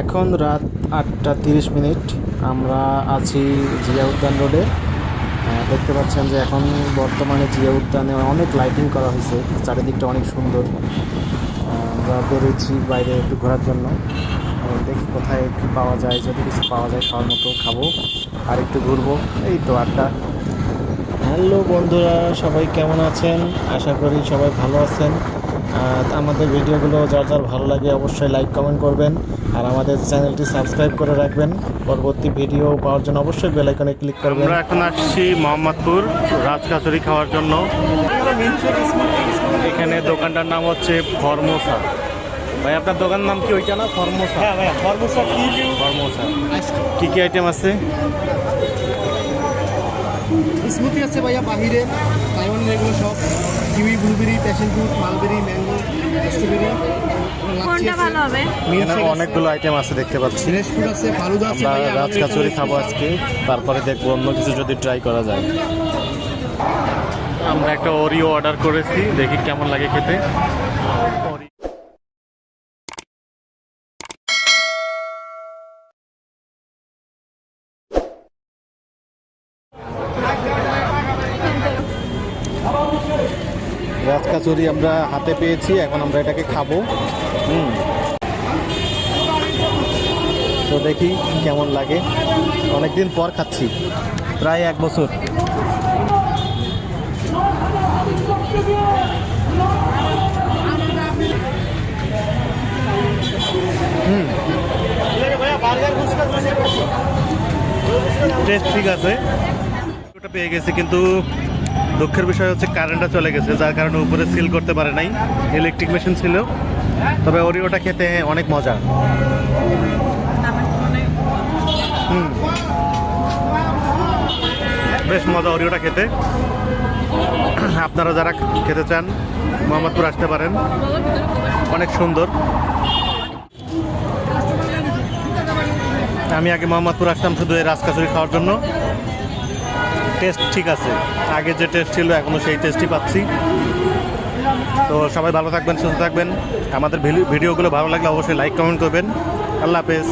এখন রাত 8:30। আমরা আছি জিয়া উদ্যান রোডে। দেখতে পাচ্ছেন যে এখন বর্তমানে জিয়া উদ্যানে অনেক লাইটিং করা হয়েছে, চারিদিকটা অনেক সুন্দর। আমরা বেরোচ্ছি বাইরে একটু ঘোরার জন্য। দেখি কোথায় কী পাওয়া যায়, যদি কিছু পাওয়া যায় খাওয়ার মতো খাবো আর একটু ঘুরবো। এই তো আড্ডা। হ্যালো বন্ধুরা, সবাই কেমন আছেন? আশা করি সবাই ভালো আছেন। আমাদের ভিডিওগুলো যার যার ভালো লাগে অবশ্যই লাইক কমেন্ট করবেন আর আমাদের চ্যানেলটি সাবস্ক্রাইব করে রাখবেন। পরবর্তী ভিডিও পাওয়ার জন্য অবশ্যই বেল আইকনে ক্লিক করবেন। আমরা এখন আসছি মোহাম্মদপুর রাজকাচুরি খাওয়ার জন্য। এখানে দোকানটার নাম হচ্ছে ফরমোসা। ভাই আপনার দোকানের নাম কি ওইটা না? ফরমোসা। হ্যাঁ ভাইয়া, ফরমোসা ফরমোসা কি কি আইটেম আছে? স্মুথি আছে ভাইয়া, বাহিরে তাইওয়ানের এগুলো সব, kiwi, blueberry, passion fruit, mulberry, mango, strawberry. কোনটা ভালো হবে? এখানে অনেকগুলো আইটেম আছে দেখতে পাচ্ছি। ফ্রেশ ফুড আছে, ফালুদা আছে আমরা ভাইয়া। রাজকাচুরি খাবো আজকে, তারপরে দেখবো অন্য কিছু যদি ট্রাই করা যায়। আমরা একটা ওরিও অর্ডার করেছি, দেখি কেমন লাগে খেতে। রাজকাচুরি আমরা হাতে পেয়েছি, এখন আমরা এটাকে খাবো। তো দেখি কেমন লাগে। অনেকদিন পর খাচ্ছি, প্রায় 1 বছর। টেস্ট ঠিক আছে, ওটা পেয়ে গেছি, কিন্তু দুঃখের বিষয় হচ্ছে কারেন্টটা চলে গেছে, যার কারণে উপরে সিল করতে পারে নাই। ইলেকট্রিক মেশিন ছিল, তবে ওরিওটা খেতে অনেক মজা। বেশ মজা ওরিওটা খেতে। আপনারা যারা খেতে চান মোহাম্মদপুর আসতে পারেন, অনেক সুন্দর। আমি আগে মোহাম্মদপুর আসতাম শুধু এই রাজকাচুরি খাওয়ার জন্য। টেস্ট ঠিক আছে, আগে যে টেস্ট ছিল এখনও সেই টেস্টই পাচ্ছি। তো সবাই ভালো থাকবেন, সুস্থ থাকবেন। আমাদের ভিডিওগুলো ভালো লাগলে অবশ্যই লাইক কমেন্ট করবেন। আল্লাহ হাফেজ।